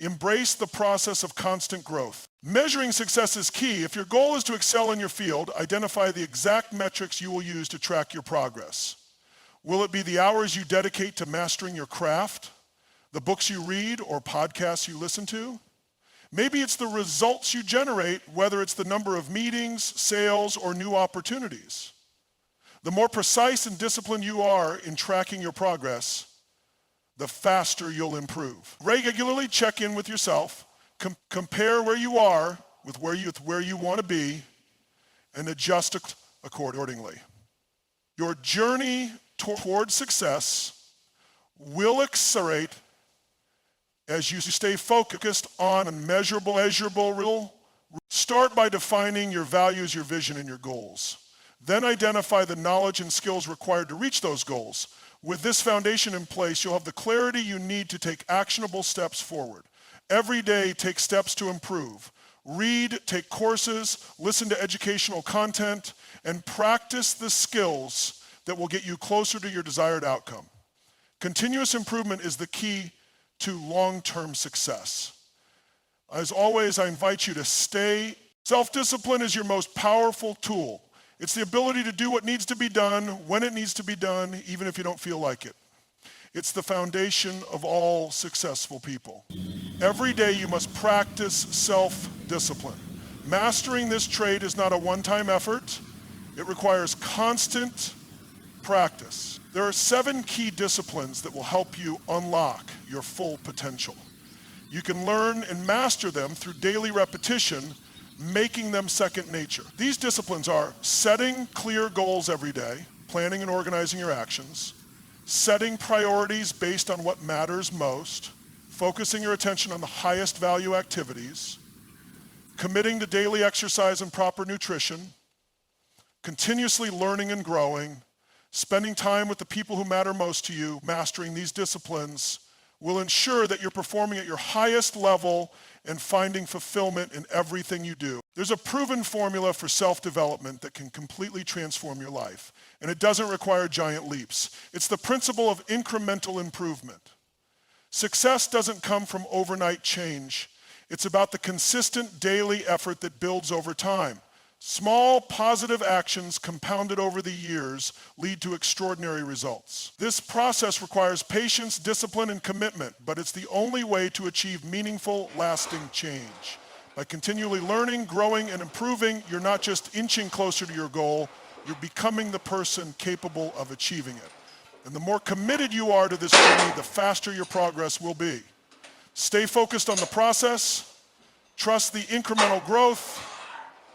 Embrace the process of constant growth. Measuring success is key. If your goal is to excel in your field, identify the exact metrics you will use to track your progress. Will it be the hours you dedicate to mastering your craft, the books you read or podcasts you listen to? Maybe it's the results you generate, whether it's the number of meetings, sales, or new opportunities. The more precise and disciplined you are in tracking your progress, the faster you'll improve. Regularly check in with yourself, compare where you are with where you want to be, and adjust accordingly. Your journey toward success will accelerate as you stay focused on measurable. Start by defining your values, your vision, and your goals. Then identify the knowledge and skills required to reach those goals. With this foundation in place, you'll have the clarity you need to take actionable steps forward. Every day, take steps to improve. Read, take courses, listen to educational content, and practice the skills that will get you closer to your desired outcome. Continuous improvement is the key to long-term success. As always, I invite you to stay. Self-discipline is your most powerful tool. It's the ability to do what needs to be done, when it needs to be done, even if you don't feel like it. It's the foundation of all successful people. Every day you must practice self-discipline. Mastering this trait is not a one-time effort. It requires constant practice. There are 7 key disciplines that will help you unlock your full potential. You can learn and master them through daily repetition, making them second nature. These disciplines are setting clear goals every day, planning and organizing your actions, setting priorities based on what matters most, focusing your attention on the highest value activities, committing to daily exercise and proper nutrition, continuously learning and growing, spending time with the people who matter most to you. Mastering these disciplines will ensure that you're performing at your highest level and finding fulfillment in everything you do. There's a proven formula for self-development that can completely transform your life, and it doesn't require giant leaps. It's the principle of incremental improvement. Success doesn't come from overnight change. It's about the consistent daily effort that builds over time. Small positive actions compounded over the years lead to extraordinary results. This process requires patience, discipline, and commitment, but it's the only way to achieve meaningful, lasting change. By continually learning, growing, and improving, you're not just inching closer to your goal, you're becoming the person capable of achieving it. And the more committed you are to this journey, the faster your progress will be. Stay focused on the process, trust the incremental growth,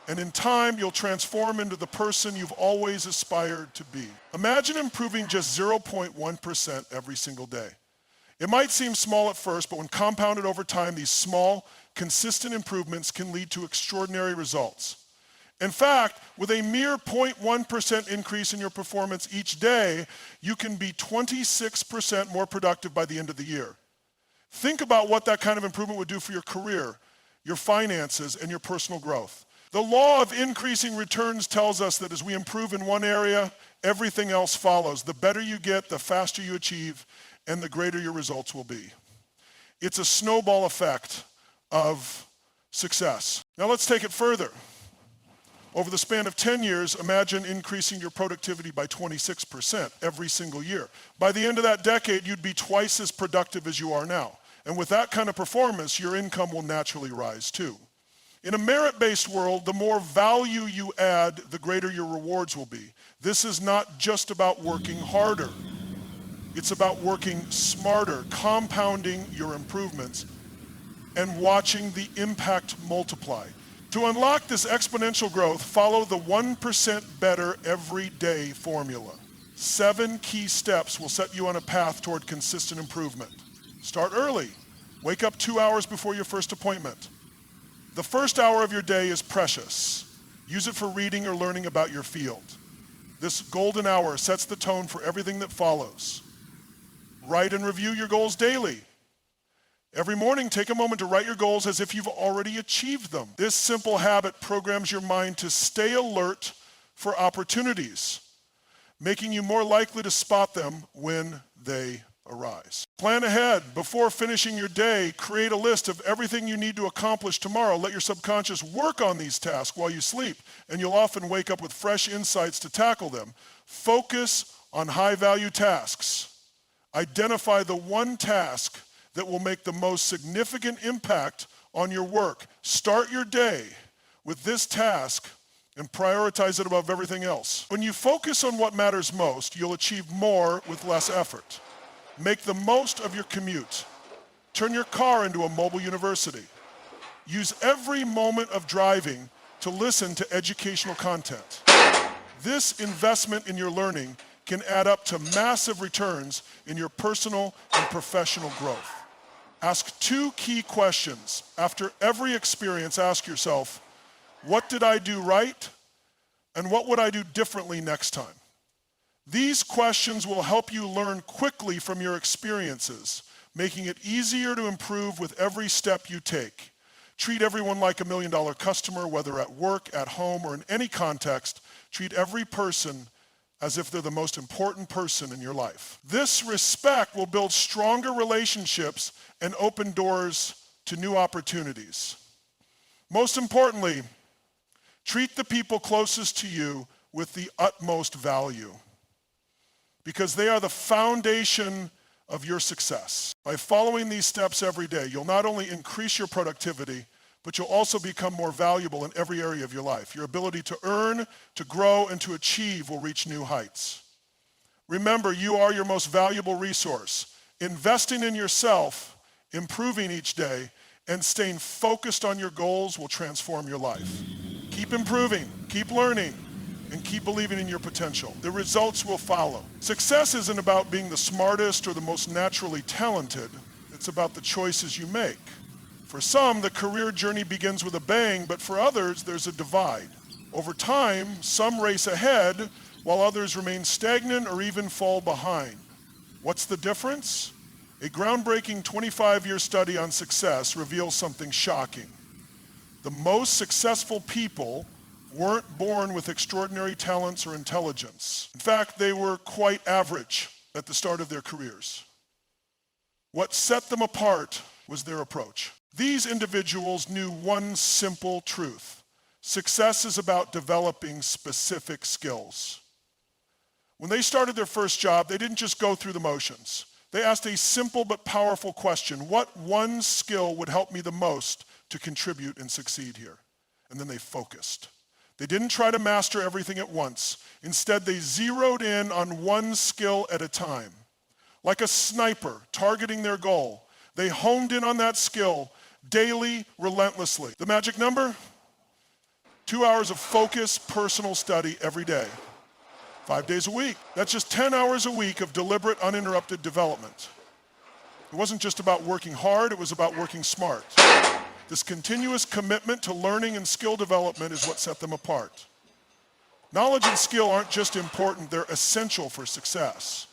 and in time, you'll transform into the person you've always aspired to be. Imagine improving just 0.1% every single day. It might seem small at first, but when compounded over time, these small, consistent improvements can lead to extraordinary results. In fact, with a mere 0.1% increase in your performance each day, you can be 26% more productive by the end of the year. Think about what that kind of improvement would do for your career, your finances, and your personal growth. The law of increasing returns tells us that as we improve in one area, everything else follows. The better you get, the faster you achieve, and the greater your results will be. It's a snowball effect of success. Now let's take it further. Over the span of 10 years, imagine increasing your productivity by 26% every single year. By the end of that decade, you'd be twice as productive as you are now. And with that kind of performance, your income will naturally rise too. In a merit-based world, the more value you add, the greater your rewards will be. This is not just about working harder. It's about working smarter, compounding your improvements, and watching the impact multiply. To unlock this exponential growth, follow the 1% better every day formula. 7 key steps will set you on a path toward consistent improvement. Start early. Wake up 2 hours before your first appointment. The first hour of your day is precious. Use it for reading or learning about your field. This golden hour sets the tone for everything that follows. Write and review your goals daily. Every morning, take a moment to write your goals as if you've already achieved them. This simple habit programs your mind to stay alert for opportunities, making you more likely to spot them when they arise. Plan ahead. Before finishing your day, create a list of everything you need to accomplish tomorrow. Let your subconscious work on these tasks while you sleep, and you'll often wake up with fresh insights to tackle them. Focus on high-value tasks. Identify the one task that will make the most significant impact on your work. Start your day with this task and prioritize it above everything else. When you focus on what matters most, you'll achieve more with less effort. Make the most of your commute. Turn your car into a mobile university. Use every moment of driving to listen to educational content. This investment in your learning can add up to massive returns in your personal and professional growth. Ask 2 key questions. After every experience, ask yourself, what did I do right? And what would I do differently next time? These questions will help you learn quickly from your experiences, making it easier to improve with every step you take. Treat everyone like $1 million customer, whether at work, at home, or in any context. Treat every person as if they're the most important person in your life. This respect will build stronger relationships and open doors to new opportunities. Most importantly, treat the people closest to you with the utmost value, because they are the foundation of your success. By following these steps every day, you'll not only increase your productivity, but you'll also become more valuable in every area of your life. Your ability to earn, to grow, and to achieve will reach new heights. Remember, you are your most valuable resource. Investing in yourself, improving each day, and staying focused on your goals will transform your life. Keep improving, keep learning, and keep believing in your potential. The results will follow. Success isn't about being the smartest or the most naturally talented. It's about the choices you make. For some, the career journey begins with a bang, but for others, there's a divide. Over time, some race ahead, while others remain stagnant or even fall behind. What's the difference? A groundbreaking 25-year study on success reveals something shocking. The most successful people weren't born with extraordinary talents or intelligence. In fact, they were quite average at the start of their careers. What set them apart was their approach. These individuals knew one simple truth. Success is about developing specific skills. When they started their first job, they didn't just go through the motions. They asked a simple but powerful question: what one skill would help me the most to contribute and succeed here? And then they focused. They didn't try to master everything at once. Instead, they zeroed in on one skill at a time. Like a sniper targeting their goal, they honed in on that skill daily, relentlessly. The magic number? 2 hours of focused personal study every day, 5 days a week. That's just 10 hours a week of deliberate, uninterrupted development. It wasn't just about working hard, it was about working smart. This continuous commitment to learning and skill development is what set them apart. Knowledge and skill aren't just important, they're essential for success.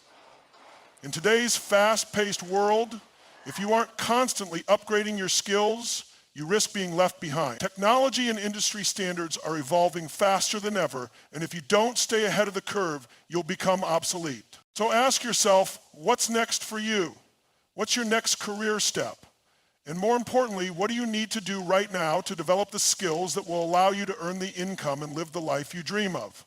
In today's fast-paced world, if you aren't constantly upgrading your skills, you risk being left behind. Technology and industry standards are evolving faster than ever, and if you don't stay ahead of the curve, you'll become obsolete. So ask yourself, what's next for you? What's your next career step? And more importantly, what do you need to do right now to develop the skills that will allow you to earn the income and live the life you dream of?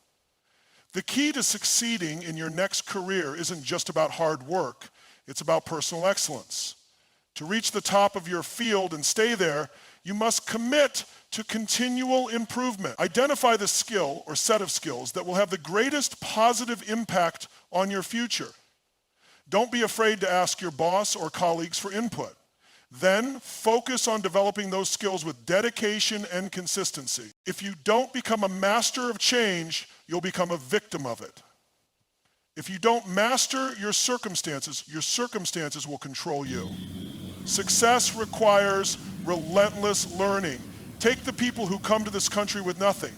The key to succeeding in your next career isn't just about hard work, it's about personal excellence. To reach the top of your field and stay there, you must commit to continual improvement. Identify the skill or set of skills that will have the greatest positive impact on your future. Don't be afraid to ask your boss or colleagues for input. Then focus on developing those skills with dedication and consistency. If you don't become a master of change, you'll become a victim of it. If you don't master your circumstances will control you. Success requires relentless learning. Take the people who come to this country with nothing.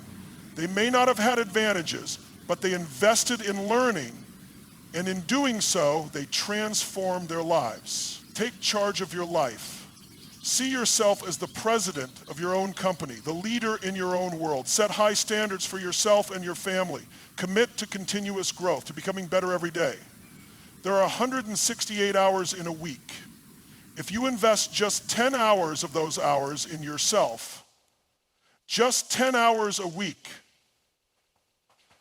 They may not have had advantages, but they invested in learning, and in doing so, they transformed their lives. Take charge of your life. See yourself as the president of your own company, the leader in your own world. Set high standards for yourself and your family. Commit to continuous growth, to becoming better every day. There are 168 hours in a week. If you invest just 10 hours of those hours in yourself, just 10 hours a week,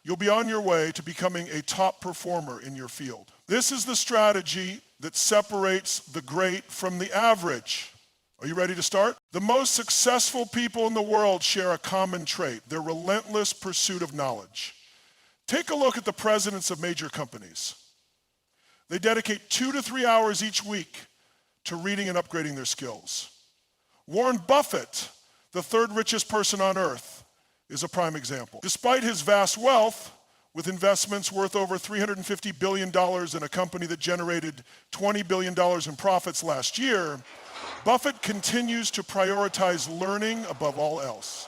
you'll be on your way to becoming a top performer in your field. This is the strategy that separates the great from the average. Are you ready to start? The most successful people in the world share a common trait, their relentless pursuit of knowledge. Take a look at the presidents of major companies. They dedicate 2 to 3 hours each week to reading and upgrading their skills. Warren Buffett, the third richest person on earth, is a prime example. Despite his vast wealth, with investments worth over $350 billion in a company that generated $20 billion in profits last year, Buffett continues to prioritize learning above all else.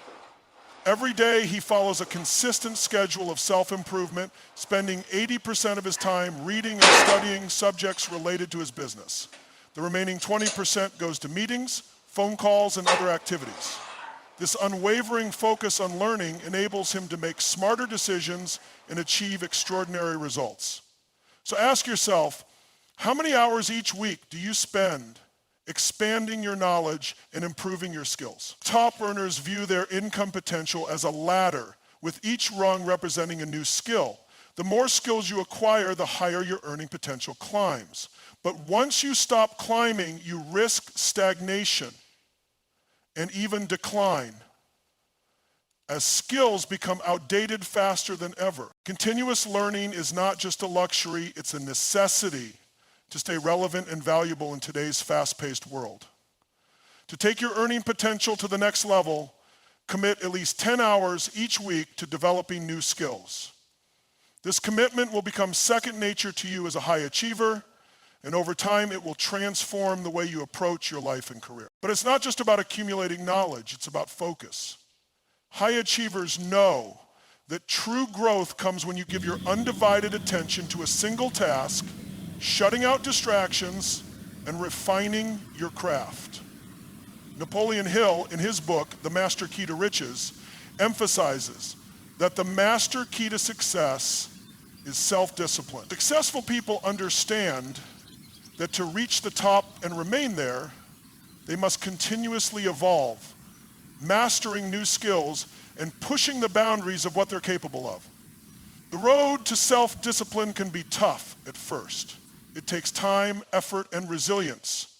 Every day he follows a consistent schedule of self-improvement, spending 80% of his time reading and studying subjects related to his business. The remaining 20% goes to meetings, phone calls, and other activities. This unwavering focus on learning enables him to make smarter decisions and achieve extraordinary results. So ask yourself, how many hours each week do you spend expanding your knowledge and improving your skills? Top earners view their income potential as a ladder, with each rung representing a new skill. The more skills you acquire, the higher your earning potential climbs. But once you stop climbing, you risk stagnation and even decline, as skills become outdated faster than ever. Continuous learning is not just a luxury, it's a necessity to stay relevant and valuable in today's fast-paced world. To take your earning potential to the next level, commit at least 10 hours each week to developing new skills. This commitment will become second nature to you as a high achiever, and over time it will transform the way you approach your life and career. But it's not just about accumulating knowledge, it's about focus. High achievers know that true growth comes when you give your undivided attention to a single task, shutting out distractions, and refining your craft. Napoleon Hill, in his book, The Master Key to Riches, emphasizes that the master key to success is self-discipline. Successful people understand that to reach the top and remain there, they must continuously evolve, mastering new skills and pushing the boundaries of what they're capable of. The road to self-discipline can be tough at first. It takes time, effort, and resilience.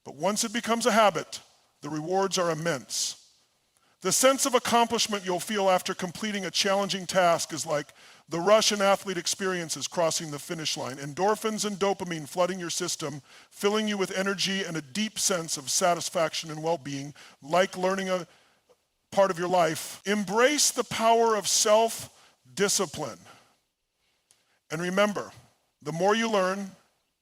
But once it becomes a habit, the rewards are immense. The sense of accomplishment you'll feel after completing a challenging task is like the rush an athlete experiences crossing the finish line. Endorphins and dopamine flooding your system, filling you with energy and a deep sense of satisfaction and well-being, like learning a part of your life. Embrace the power of self-discipline. And remember, the more you learn,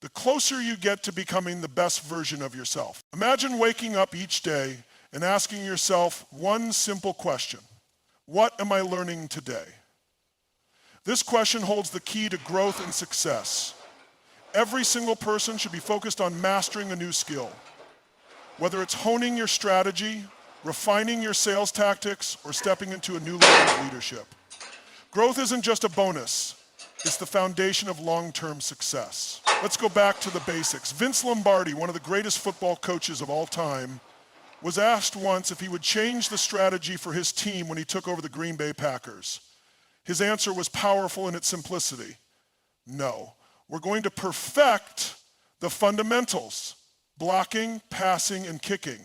the closer you get to becoming the best version of yourself. Imagine waking up each day and asking yourself one simple question: what am I learning today? This question holds the key to growth and success. Every single person should be focused on mastering a new skill. Whether it's honing your strategy, refining your sales tactics, or stepping into a new level of leadership. Growth isn't just a bonus, it's the foundation of long-term success. Let's go back to the basics. Vince Lombardi, one of the greatest football coaches of all time, was asked once if he would change the strategy for his team when he took over the Green Bay Packers. His answer was powerful in its simplicity. No, we're going to perfect the fundamentals: blocking, passing, and kicking.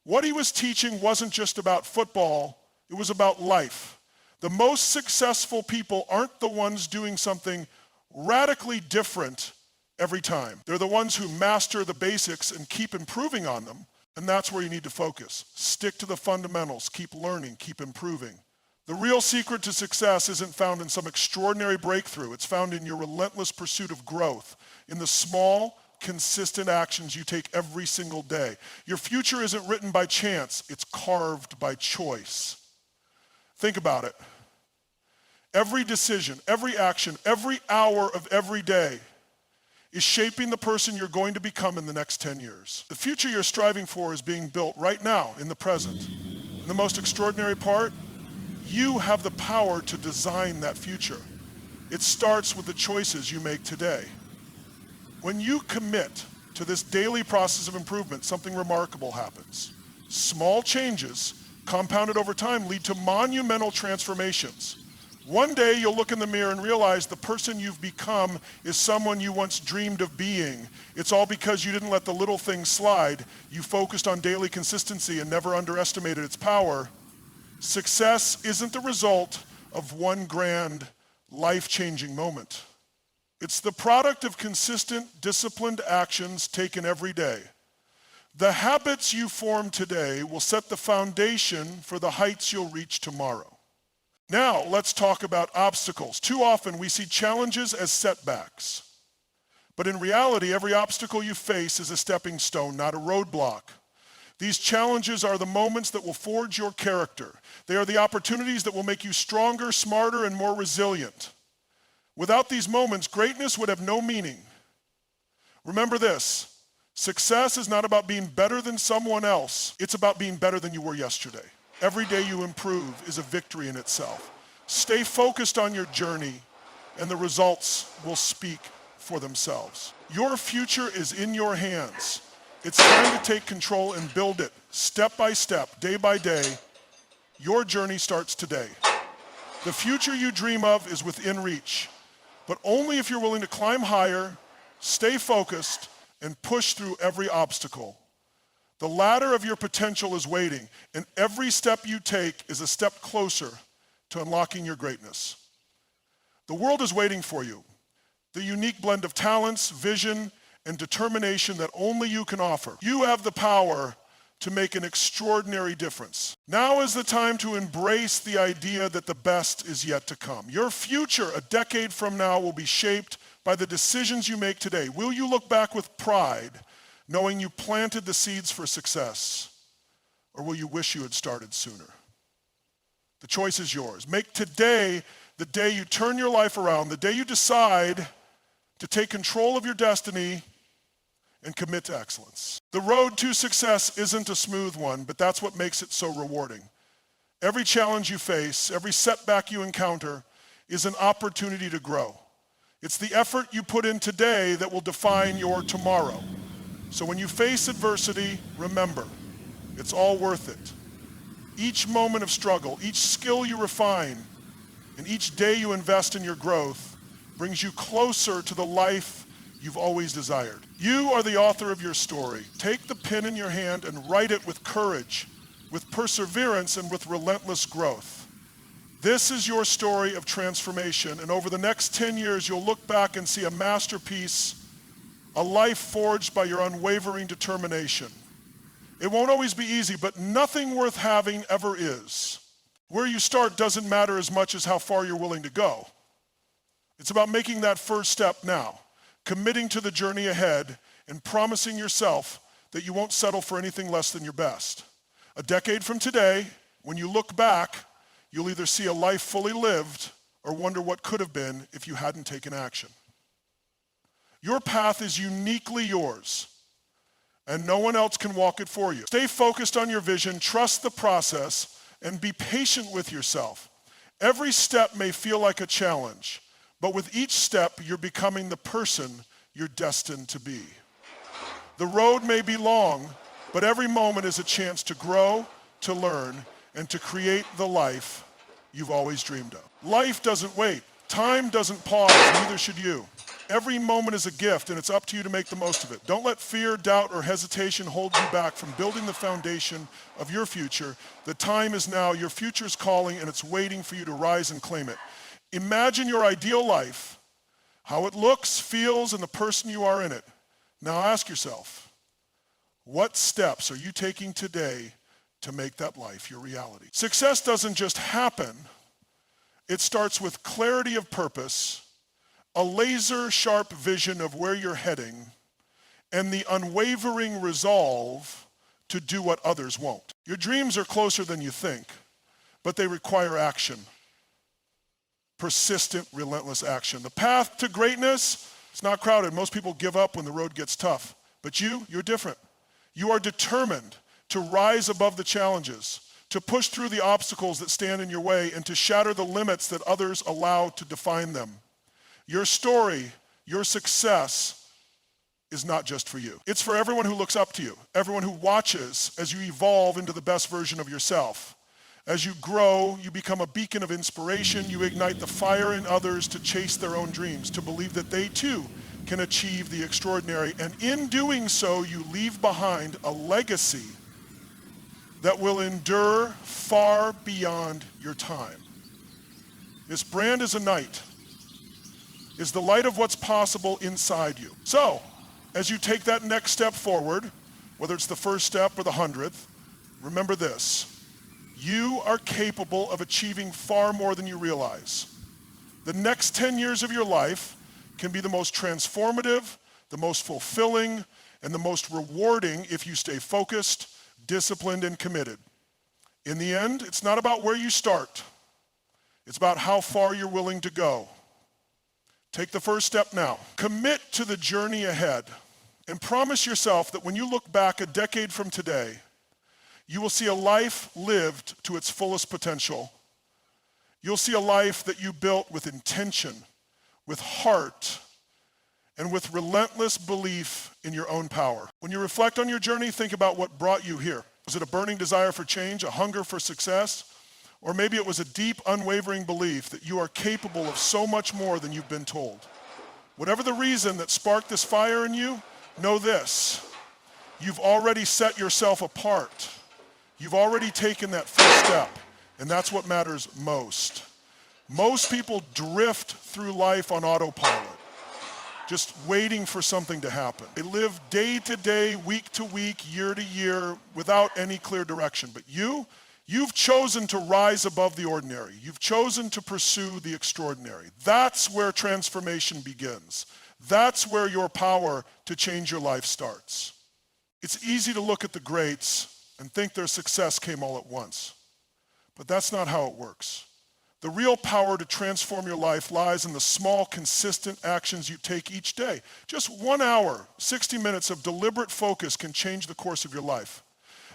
What he was teaching wasn't just about football, it was about life. The most successful people aren't the ones doing something radically different every time. They're the ones who master the basics and keep improving on them, and that's where you need to focus. Stick to the fundamentals, keep learning, keep improving. The real secret to success isn't found in some extraordinary breakthrough. It's found in your relentless pursuit of growth, in the small, consistent actions you take every single day. Your future isn't written by chance, it's carved by choice. Think about it. Every decision, every action, every hour of every day is shaping the person you're going to become in the next 10 years. The future you're striving for is being built right now, in the present. And the most extraordinary part, you have the power to design that future. It starts with the choices you make today. When you commit to this daily process of improvement, something remarkable happens. Small changes, compounded over time, lead to monumental transformations. One day you'll look in the mirror and realize the person you've become is someone you once dreamed of being. It's all because you didn't let the little things slide. You focused on daily consistency and never underestimated its power. Success isn't the result of one grand, life-changing moment. It's the product of consistent, disciplined actions taken every day. The habits you form today will set the foundation for the heights you'll reach tomorrow. Now, let's talk about obstacles. Too often we see challenges as setbacks. But in reality, every obstacle you face is a stepping stone, not a roadblock. These challenges are the moments that will forge your character. They are the opportunities that will make you stronger, smarter, and more resilient. Without these moments, greatness would have no meaning. Remember this, success is not about being better than someone else. It's about being better than you were yesterday. Every day you improve is a victory in itself. Stay focused on your journey, and the results will speak for themselves. Your future is in your hands. It's time to take control and build it, step by step, day by day. Your journey starts today. The future you dream of is within reach, but only if you're willing to climb higher, stay focused, and push through every obstacle. The ladder of your potential is waiting, and every step you take is a step closer to unlocking your greatness. The world is waiting for you. The unique blend of talents, vision, and determination that only you can offer. You have the power to make an extraordinary difference. Now is the time to embrace the idea that the best is yet to come. Your future, a decade from now, will be shaped by the decisions you make today. Will you look back with pride, knowing you planted the seeds for success? Or will you wish you had started sooner? The choice is yours. Make today the day you turn your life around, the day you decide to take control of your destiny and commit to excellence. The road to success isn't a smooth one, but that's what makes it so rewarding. Every challenge you face, every setback you encounter is an opportunity to grow. It's the effort you put in today that will define your tomorrow. So when you face adversity, remember, it's all worth it. Each moment of struggle, each skill you refine, and each day you invest in your growth brings you closer to the life you've always desired. You are the author of your story. Take the pen in your hand and write it with courage, with perseverance, and with relentless growth. This is your story of transformation, and over the next 10 years, you'll look back and see a masterpiece, a life forged by your unwavering determination. It won't always be easy, but nothing worth having ever is. Where you start doesn't matter as much as how far you're willing to go. It's about making that first step now, committing to the journey ahead, and promising yourself that you won't settle for anything less than your best. A decade from today, when you look back, you'll either see a life fully lived or wonder what could have been if you hadn't taken action. Your path is uniquely yours, and no one else can walk it for you. Stay focused on your vision, trust the process, and be patient with yourself. Every step may feel like a challenge, but with each step, you're becoming the person you're destined to be. The road may be long, but every moment is a chance to grow, to learn, and to create the life you've always dreamed of. Life doesn't wait. Time doesn't pause, neither should you. Every moment is a gift, and it's up to you to make the most of it. Don't let fear, doubt, or hesitation hold you back from building the foundation of your future. The time is now. Your future's calling, and it's waiting for you to rise and claim it. Imagine your ideal life, how it looks, feels, and the person you are in it. Now ask yourself, what steps are you taking today to make that life your reality? Success doesn't just happen. It starts with clarity of purpose, a laser-sharp vision of where you're heading, and the unwavering resolve to do what others won't. Your dreams are closer than you think, but they require action. Persistent, relentless action. The path to greatness, it's not crowded. Most people give up when the road gets tough. But you're different. You are determined to rise above the challenges, to push through the obstacles that stand in your way, and to shatter the limits that others allow to define them. Your story, your success, is not just for you. It's for everyone who looks up to you, everyone who watches as you evolve into the best version of yourself. As you grow, you become a beacon of inspiration. You ignite the fire in others to chase their own dreams, to believe that they too can achieve the extraordinary. And in doing so, you leave behind a legacy that will endure far beyond your time. This brand is a night, is the light of what's possible inside you. So, as you take that next step forward, whether it's the first step or the 100th, remember this. You are capable of achieving far more than you realize. The next 10 years of your life can be the most transformative, the most fulfilling, and the most rewarding if you stay focused, disciplined, and committed. In the end, it's not about where you start. It's about how far you're willing to go. Take the first step now. Commit to the journey ahead and promise yourself that when you look back a decade from today, you will see a life lived to its fullest potential. You'll see a life that you built with intention, with heart, and with relentless belief in your own power. When you reflect on your journey, think about what brought you here. Was it a burning desire for change, a hunger for success? Or maybe it was a deep, unwavering belief that you are capable of so much more than you've been told. Whatever the reason that sparked this fire in you, know this. You've already set yourself apart. You've already taken that first step, and that's what matters most. Most people drift through life on autopilot, just waiting for something to happen. They live day to day, week to week, year to year, without any clear direction. But you've chosen to rise above the ordinary. You've chosen to pursue the extraordinary. That's where transformation begins. That's where your power to change your life starts. It's easy to look at the greats and think their success came all at once. But that's not how it works. The real power to transform your life lies in the small, consistent actions you take each day. Just 1 hour, 60 minutes of deliberate focus can change the course of your life.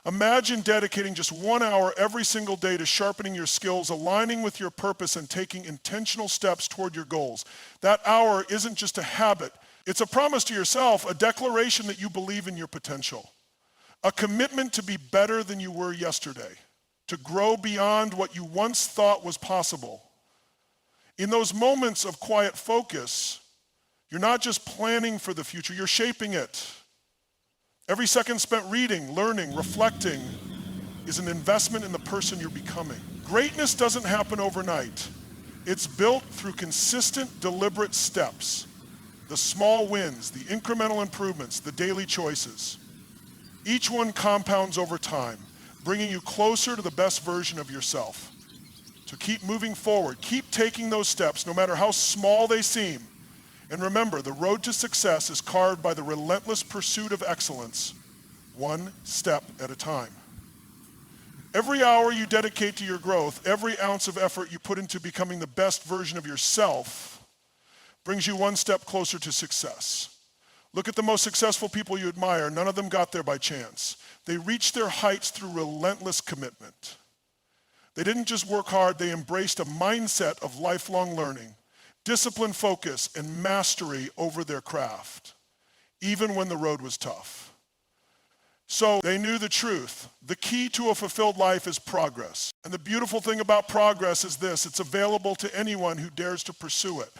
Imagine dedicating just 1 hour every single day to sharpening your skills, aligning with your purpose, and taking intentional steps toward your goals. That hour isn't just a habit. It's a promise to yourself, a declaration that you believe in your potential. A commitment to be better than you were yesterday, to grow beyond what you once thought was possible. In those moments of quiet focus, you're not just planning for the future, you're shaping it. Every second spent reading, learning, reflecting is an investment in the person you're becoming. Greatness doesn't happen overnight. It's built through consistent, deliberate steps. The small wins, the incremental improvements, the daily choices. Each one compounds over time, bringing you closer to the best version of yourself. So keep moving forward. Keep taking those steps, no matter how small they seem. And remember, the road to success is carved by the relentless pursuit of excellence, one step at a time. Every hour you dedicate to your growth, every ounce of effort you put into becoming the best version of yourself, brings you one step closer to success. Look at the most successful people you admire. None of them got there by chance. They reached their heights through relentless commitment. They didn't just work hard, they embraced a mindset of lifelong learning, discipline, focus, and mastery over their craft, even when the road was tough. So they knew the truth. The key to a fulfilled life is progress. And the beautiful thing about progress is this: it's available to anyone who dares to pursue it.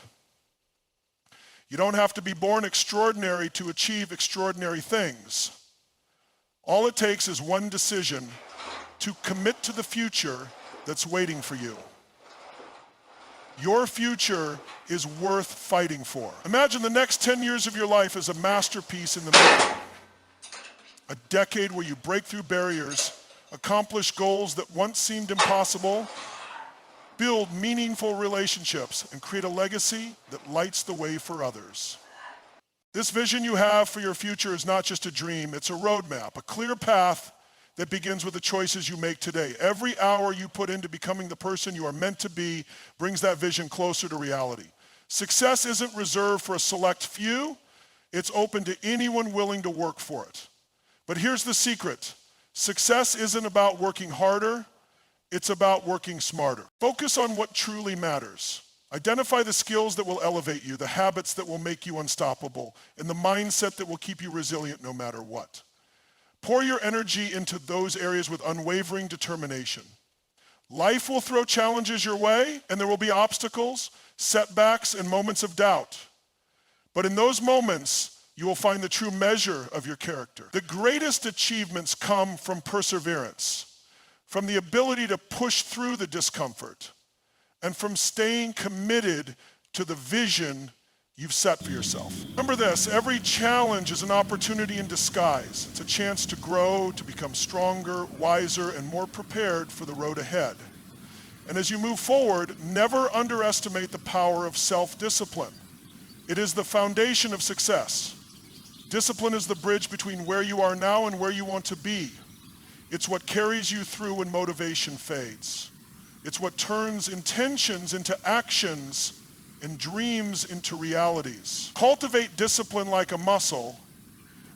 You don't have to be born extraordinary to achieve extraordinary things. All it takes is one decision to commit to the future that's waiting for you. Your future is worth fighting for. Imagine the next 10 years of your life as a masterpiece in the making. A decade where you break through barriers, accomplish goals that once seemed impossible, build meaningful relationships, and create a legacy that lights the way for others. This vision you have for your future is not just a dream, it's a roadmap, a clear path that begins with the choices you make today. Every hour you put into becoming the person you are meant to be brings that vision closer to reality. Success isn't reserved for a select few, it's open to anyone willing to work for it. But here's the secret: success isn't about working harder, it's about working smarter. Focus on what truly matters. Identify the skills that will elevate you, the habits that will make you unstoppable, and the mindset that will keep you resilient no matter what. Pour your energy into those areas with unwavering determination. Life will throw challenges your way, and there will be obstacles, setbacks, and moments of doubt. But in those moments, you will find the true measure of your character. The greatest achievements come from perseverance, from the ability to push through the discomfort, and from staying committed to the vision you've set for yourself. Remember this, every challenge is an opportunity in disguise. It's a chance to grow, to become stronger, wiser, and more prepared for the road ahead. And as you move forward, never underestimate the power of self-discipline. It is the foundation of success. Discipline is the bridge between where you are now and where you want to be. It's what carries you through when motivation fades. It's what turns intentions into actions and dreams into realities. Cultivate discipline like a muscle,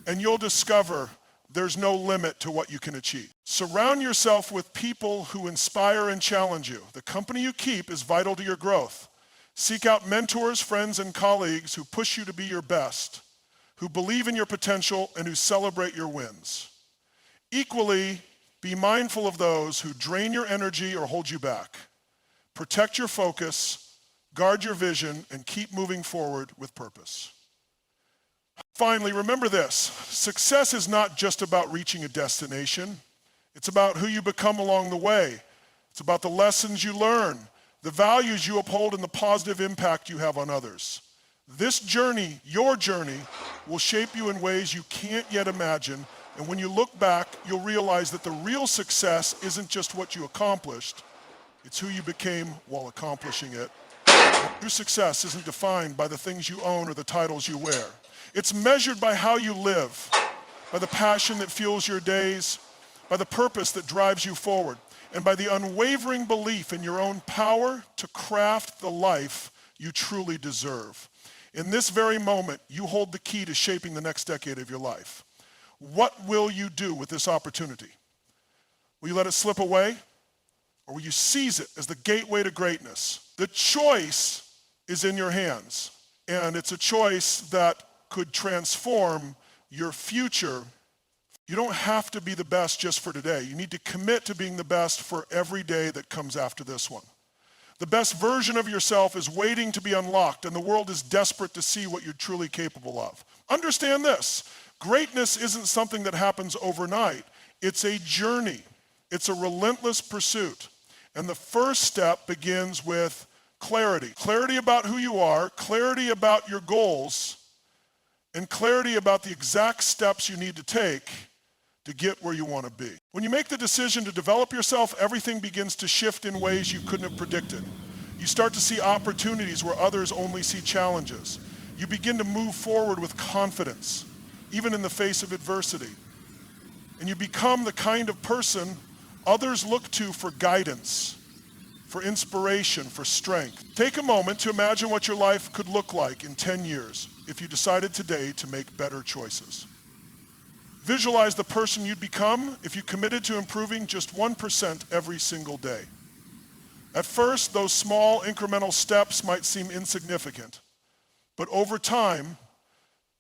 and you'll discover there's no limit to what you can achieve. Surround yourself with people who inspire and challenge you. The company you keep is vital to your growth. Seek out mentors, friends, and colleagues who push you to be your best, who believe in your potential, and who celebrate your wins. Equally, be mindful of those who drain your energy or hold you back. Protect your focus, guard your vision, and keep moving forward with purpose. Finally, remember this. Success is not just about reaching a destination. It's about who you become along the way. It's about the lessons you learn, the values you uphold, and the positive impact you have on others. This journey, your journey, will shape you in ways you can't yet imagine, and when you look back, you'll realize that the real success isn't just what you accomplished, it's who you became while accomplishing it. True success isn't defined by the things you own or the titles you wear. It's measured by how you live, by the passion that fuels your days, by the purpose that drives you forward, and by the unwavering belief in your own power to craft the life you truly deserve. In this very moment, you hold the key to shaping the next decade of your life. What will you do with this opportunity? Will you let it slip away? Or will you seize it as the gateway to greatness? The choice is in your hands, and it's a choice that could transform your future. You don't have to be the best just for today. You need to commit to being the best for every day that comes after this one. The best version of yourself is waiting to be unlocked, and the world is desperate to see what you're truly capable of. Understand this. Greatness isn't something that happens overnight. It's a journey. It's a relentless pursuit. And the first step begins with clarity. Clarity about who you are, clarity about your goals, and clarity about the exact steps you need to take to get where you want to be. When you make the decision to develop yourself, everything begins to shift in ways you couldn't have predicted. You start to see opportunities where others only see challenges. You begin to move forward with confidence, even in the face of adversity. And you become the kind of person others look to for guidance, for inspiration, for strength. Take a moment to imagine what your life could look like in 10 years if you decided today to make better choices. Visualize the person you'd become if you committed to improving just 1% every single day. At first, those small incremental steps might seem insignificant, but over time,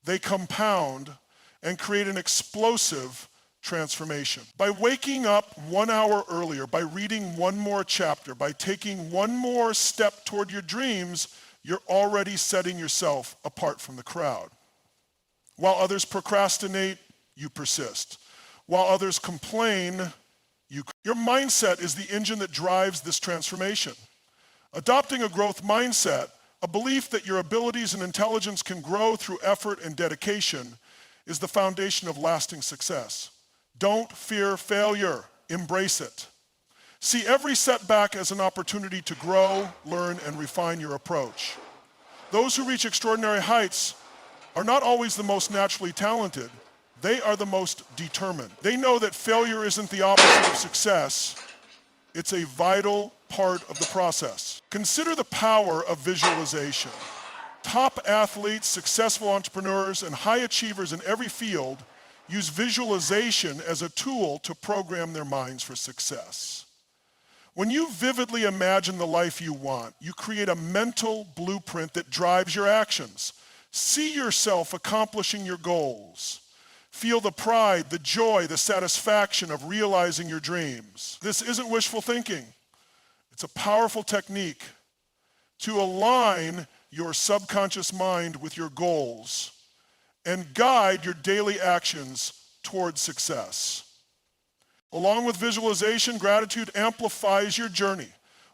they compound and create an explosive transformation. By waking up 1 hour earlier, by reading one more chapter, by taking one more step toward your dreams, you're already setting yourself apart from the crowd. While others procrastinate, you persist. While others complain, your mindset is the engine that drives this transformation. Adopting a growth mindset, a belief that your abilities and intelligence can grow through effort and dedication, is the foundation of lasting success. Don't fear failure, embrace it. See every setback as an opportunity to grow, learn, and refine your approach. Those who reach extraordinary heights are not always the most naturally talented. They are the most determined. They know that failure isn't the opposite of success. It's a vital part of the process. Consider the power of visualization. Top athletes, successful entrepreneurs, and high achievers in every field use visualization as a tool to program their minds for success. When you vividly imagine the life you want, you create a mental blueprint that drives your actions. See yourself accomplishing your goals. Feel the pride, the joy, the satisfaction of realizing your dreams. This isn't wishful thinking. It's a powerful technique to align your subconscious mind with your goals and guide your daily actions towards success. Along with visualization, gratitude amplifies your journey.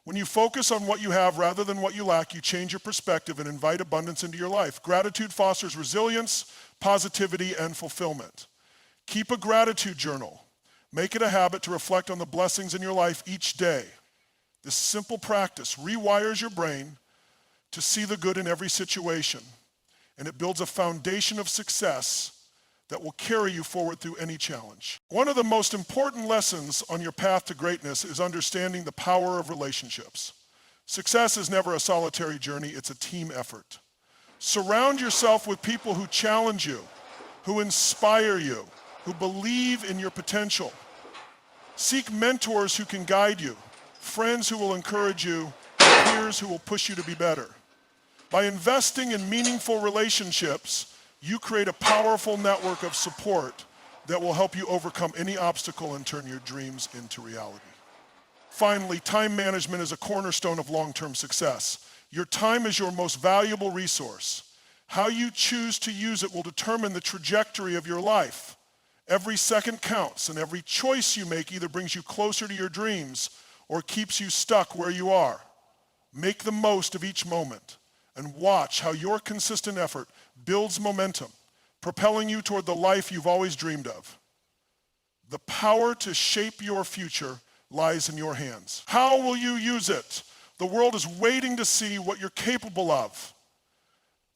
When you focus on what you have rather than what you lack, you change your perspective and invite abundance into your life. Gratitude fosters resilience, positivity, and fulfillment. Keep a gratitude journal. Make it a habit to reflect on the blessings in your life each day. This simple practice rewires your brain to see the good in every situation, and it builds a foundation of success that will carry you forward through any challenge. One of the most important lessons on your path to greatness is understanding the power of relationships. Success is never a solitary journey, it's a team effort. Surround yourself with people who challenge you, who inspire you, who believe in your potential. Seek mentors who can guide you, friends who will encourage you, and peers who will push you to be better. By investing in meaningful relationships, you create a powerful network of support that will help you overcome any obstacle and turn your dreams into reality. Finally, time management is a cornerstone of long-term success. Your time is your most valuable resource. How you choose to use it will determine the trajectory of your life. Every second counts, and every choice you make either brings you closer to your dreams or keeps you stuck where you are. Make the most of each moment and watch how your consistent effort builds momentum, propelling you toward the life you've always dreamed of. The power to shape your future lies in your hands. How will you use it? The world is waiting to see what you're capable of.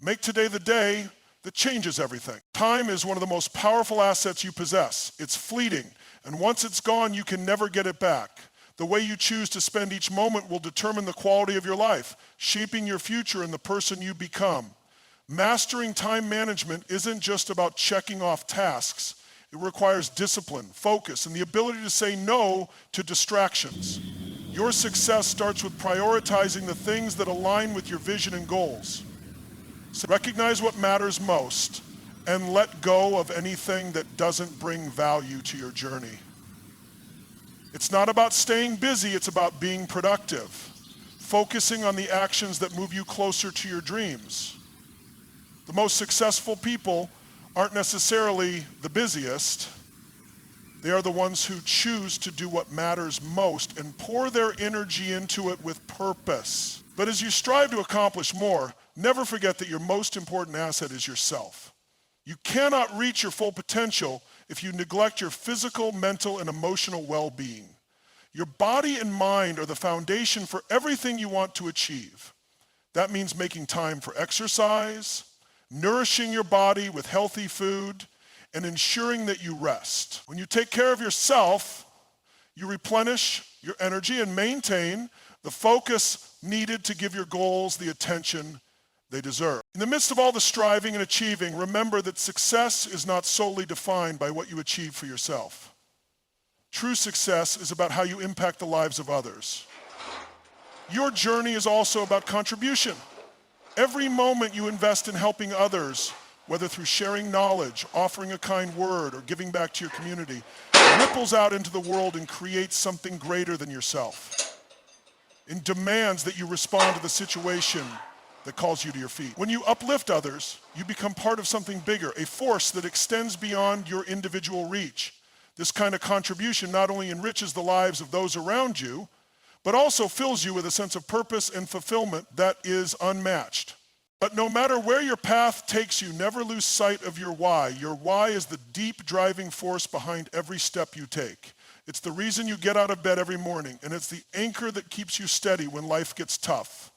Make today the day that changes everything. Time is one of the most powerful assets you possess. It's fleeting, and once it's gone, you can never get it back. The way you choose to spend each moment will determine the quality of your life, shaping your future and the person you become. Mastering time management isn't just about checking off tasks. It requires discipline, focus, and the ability to say no to distractions. Your success starts with prioritizing the things that align with your vision and goals. So recognize what matters most and let go of anything that doesn't bring value to your journey. It's not about staying busy, it's about being productive, focusing on the actions that move you closer to your dreams. The most successful people aren't necessarily the busiest. They are the ones who choose to do what matters most and pour their energy into it with purpose. But as you strive to accomplish more, never forget that your most important asset is yourself. You cannot reach your full potential if you neglect your physical, mental, and emotional well-being. Your body and mind are the foundation for everything you want to achieve. That means making time for exercise, nourishing your body with healthy food, and ensuring that you rest. When you take care of yourself, you replenish your energy and maintain the focus needed to give your goals the attention they deserve. In the midst of all the striving and achieving, remember that success is not solely defined by what you achieve for yourself. True success is about how you impact the lives of others. Your journey is also about contribution. Every moment you invest in helping others, whether through sharing knowledge, offering a kind word, or giving back to your community, ripples out into the world and creates something greater than yourself. It demands that you respond to the situation that calls you to your feet. When you uplift others, you become part of something bigger, a force that extends beyond your individual reach. This kind of contribution not only enriches the lives of those around you, but also fills you with a sense of purpose and fulfillment that is unmatched. But no matter where your path takes you, never lose sight of your why. Your why is the deep driving force behind every step you take. It's the reason you get out of bed every morning, and it's the anchor that keeps you steady when life gets tough.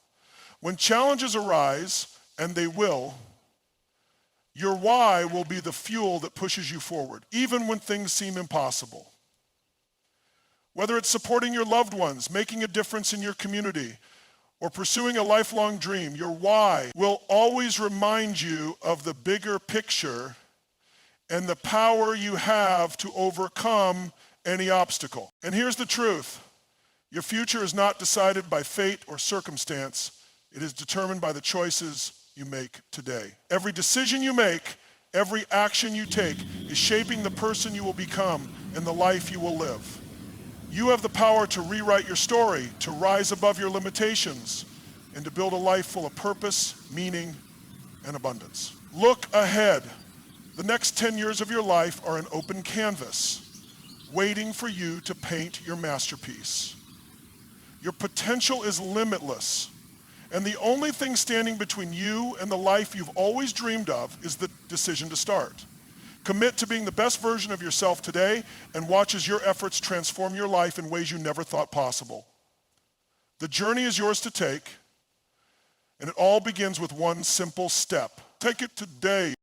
When challenges arise, and they will, your why will be the fuel that pushes you forward, even when things seem impossible. Whether it's supporting your loved ones, making a difference in your community, or pursuing a lifelong dream, your why will always remind you of the bigger picture and the power you have to overcome any obstacle. And here's the truth. Your future is not decided by fate or circumstance. It is determined by the choices you make today. Every decision you make, every action you take is shaping the person you will become and the life you will live. You have the power to rewrite your story, to rise above your limitations, and to build a life full of purpose, meaning, and abundance. Look ahead. The next 10 years of your life are an open canvas, waiting for you to paint your masterpiece. Your potential is limitless, and the only thing standing between you and the life you've always dreamed of is the decision to start. Commit to being the best version of yourself today and watch as your efforts transform your life in ways you never thought possible. The journey is yours to take, and it all begins with one simple step. Take it today.